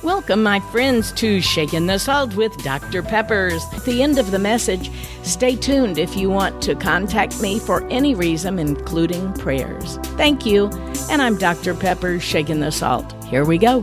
Welcome, my friends, to Shaking the Salt with Dr. Peppers. At the end of the message, stay tuned if you want to contact me for any reason, including prayers. Thank you, and I'm Dr. Peppers, Shaking the Salt. Here we go.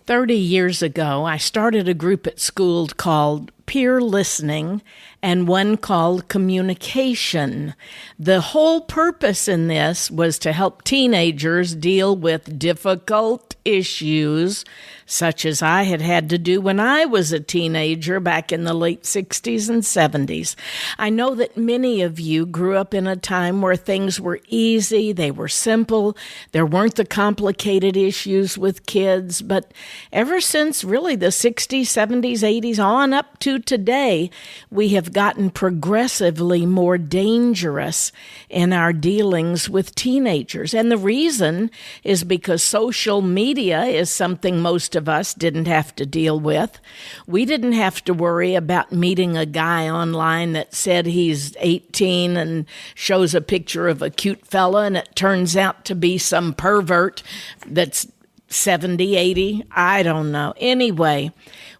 30 years ago, I started a group at school called Peer Listening and one called Communication. The whole purpose in this was to help teenagers deal with difficult issues, such as I had to do when I was a teenager back in the late 60s and 70s. I know that many of you grew up in a time where things were easy, they were simple, there weren't the complicated issues with kids, but ever since really the 60s, 70s, 80s, on up to today, we have gotten progressively more dangerous in our dealings with teenagers. And the reason is because social media is something most of us didn't have to deal with. We didn't have to worry about meeting a guy online that said he's 18 and shows a picture of a cute fella and it turns out to be some pervert that's 70, 80, I don't know. Anyway,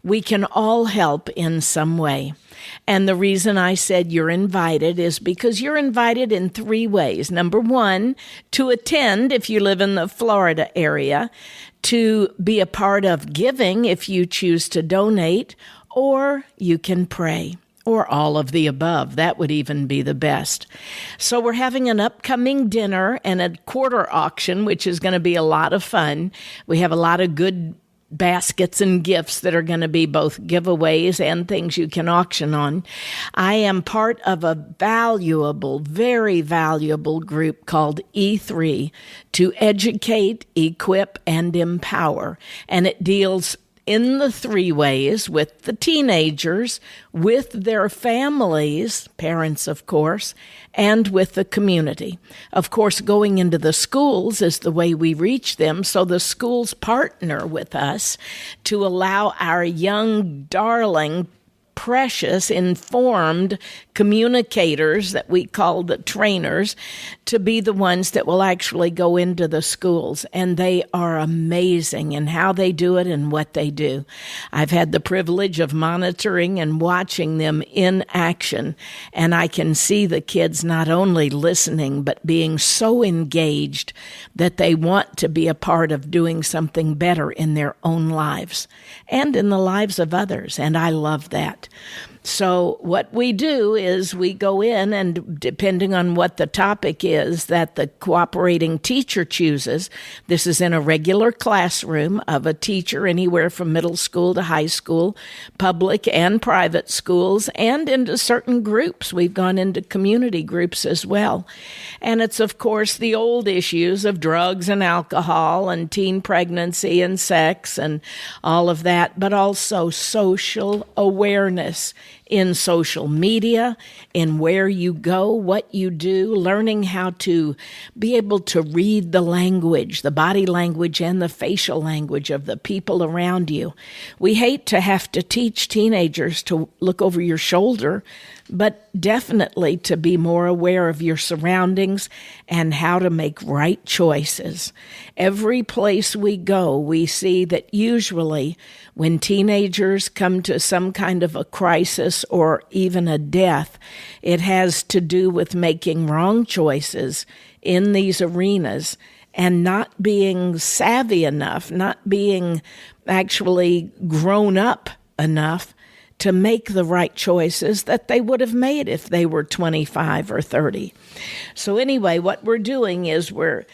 we can all help in some way. And the reason I said you're invited is because you're invited in 3 ways. Number 1, to attend if you live in the Florida area, to be a part of giving if you choose to donate, or you can pray. Or all of the above. That would even be the best. So we're having an upcoming dinner and a quarter auction, which is going to be a lot of fun. We have a lot of good baskets and gifts that are going to be both giveaways and things you can auction on. I am part of a valuable, very valuable group called E3 to educate, equip, and empower. And it deals in the 3 ways with the teenagers, with their families, parents, of course, and with the community. Of course, going into the schools is the way we reach them, so the schools partner with us to allow our young, darling, precious, informed communicators that we call the trainers to be the ones that will actually go into the schools. And they are amazing in how they do it and what they do. I've had the privilege of monitoring and watching them in action. And I can see the kids not only listening, but being so engaged that they want to be a part of doing something better in their own lives and in the lives of others. And I love that. So what we do is we go in and depending on what the topic is that the cooperating teacher chooses, this is in a regular classroom of a teacher anywhere from middle school to high school, public and private schools, and into certain groups. We've gone into community groups as well. And it's, of course, the old issues of drugs and alcohol and teen pregnancy and sex and all of that, but also social awareness in social media, in where you go, what you do, learning how to be able to read the language, the body language and the facial language of the people around you. We hate to have to teach teenagers to look over your shoulder, but definitely to be more aware of your surroundings and how to make right choices. Every place we go, we see that usually when teenagers come to some kind of a crisis or even a death, it has to do with making wrong choices in these arenas and not being savvy enough, not being actually grown up enough to make the right choices that they would have made if they were 25 or 30. So anyway, what we're doing is we're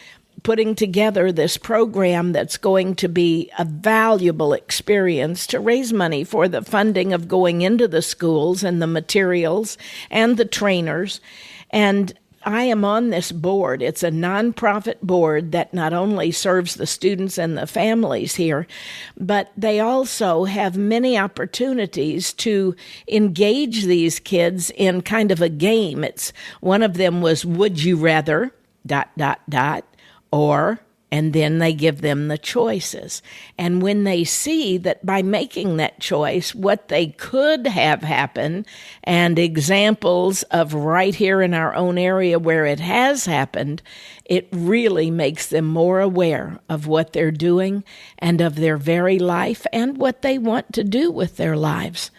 putting together this program that's going to be a valuable experience to raise money for the funding of going into the schools and the materials and the trainers. And I am on this board. It's a nonprofit board that not only serves the students and the families here, but they also have many opportunities to engage these kids in kind of a game. It's one of them was, would you rather, ... or, and then they give them the choices. And when they see that by making that choice, what they could have happened, and examples of right here in our own area where it has happened, It really makes them more aware of what they're doing and of their very life and what they want to do with their lives.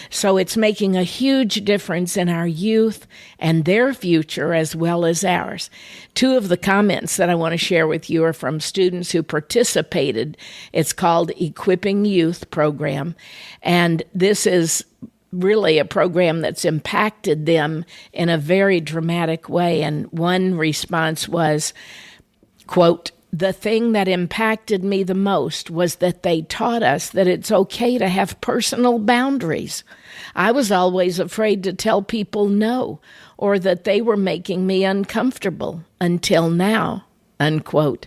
So it's making a huge difference in our youth and their future as well as ours. Two of the comments that I want to share with you are from students who participated. It's called Equipping Youth Program, and this is really a program that's impacted them in a very dramatic way. And one response was, quote, "The thing that impacted me the most was that they taught us that it's okay to have personal boundaries. I was always afraid to tell people no, or that they were making me uncomfortable until now," unquote.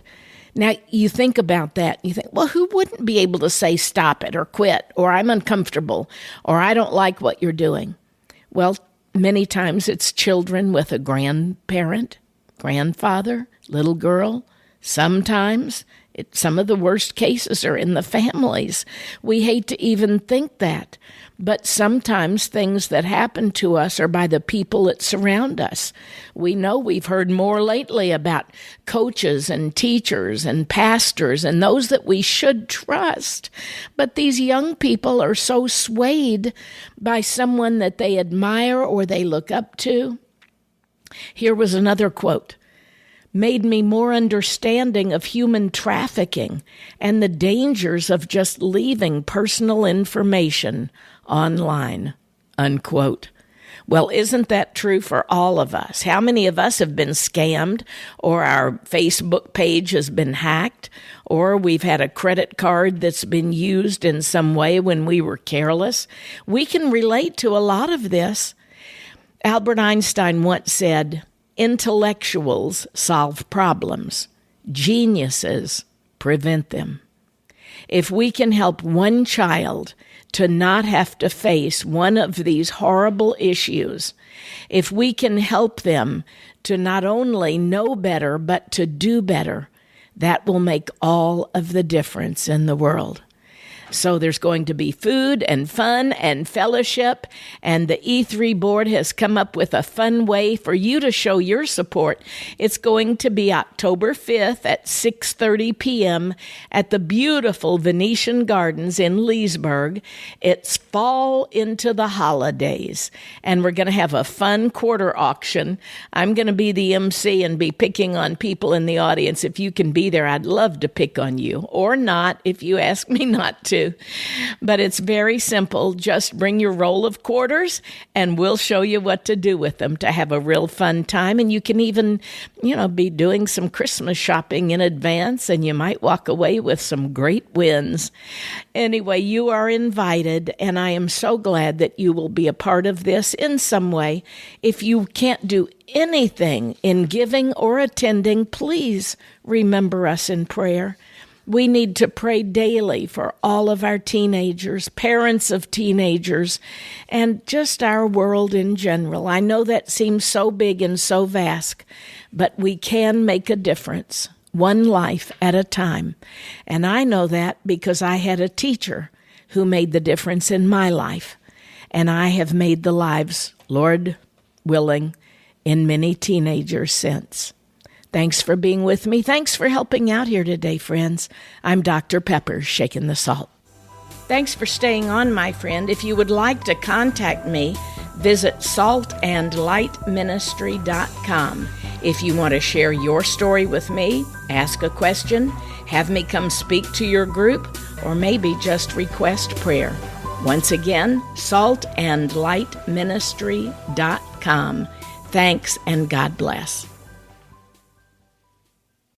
Now, you think about that. You think, well, who wouldn't be able to say stop it or quit or I'm uncomfortable or I don't like what you're doing? Well, many times it's children with a grandparent, grandfather, little girl. Sometimes some of the worst cases are in the families. We hate to even think that. But sometimes things that happen to us are by the people that surround us. We know we've heard more lately about coaches and teachers and pastors and those that we should trust. But these young people are so swayed by someone that they admire or they look up to. Here was another quote. "Made me more understanding of human trafficking and the dangers of just leaving personal information online," unquote. Well, isn't that true for all of us? How many of us have been scammed, or our Facebook page has been hacked, or we've had a credit card that's been used in some way when we were careless? We can relate to a lot of this. Albert Einstein once said, "Intellectuals solve problems. Geniuses prevent them." If we can help one child to not have to face one of these horrible issues, if we can help them to not only know better, but to do better, that will make all of the difference in the world. So there's going to be food and fun and fellowship, and the E3 board has come up with a fun way for you to show your support. It's going to be October 5th at 6:30 p.m. at the beautiful Venetian Gardens in Leesburg. It's fall into the holidays, and we're going to have a fun quarter auction. I'm going to be the MC and be picking on people in the audience. If you can be there, I'd love to pick on you, or not if you ask me not to. But it's very simple. Just bring your roll of quarters and we'll show you what to do with them to have a real fun time. And you can even, be doing some Christmas shopping in advance, and you might walk away with some great wins. Anyway, you are invited, and I am so glad that you will be a part of this in some way. If you can't do anything in giving or attending, please remember us in prayer. We need to pray daily for all of our teenagers, parents of teenagers, and just our world in general. I know that seems so big and so vast, but we can make a difference, one life at a time. And I know that because I had a teacher who made the difference in my life, and I have made the lives, Lord willing, in many teenagers since. Thanks for being with me. Thanks for helping out here today, friends. I'm Dr. Pepper, shaking the salt. Thanks for staying on, my friend. If you would like to contact me, visit saltandlightministry.com. If you want to share your story with me, ask a question, have me come speak to your group, or maybe just request prayer. Once again, saltandlightministry.com. Thanks, and God bless.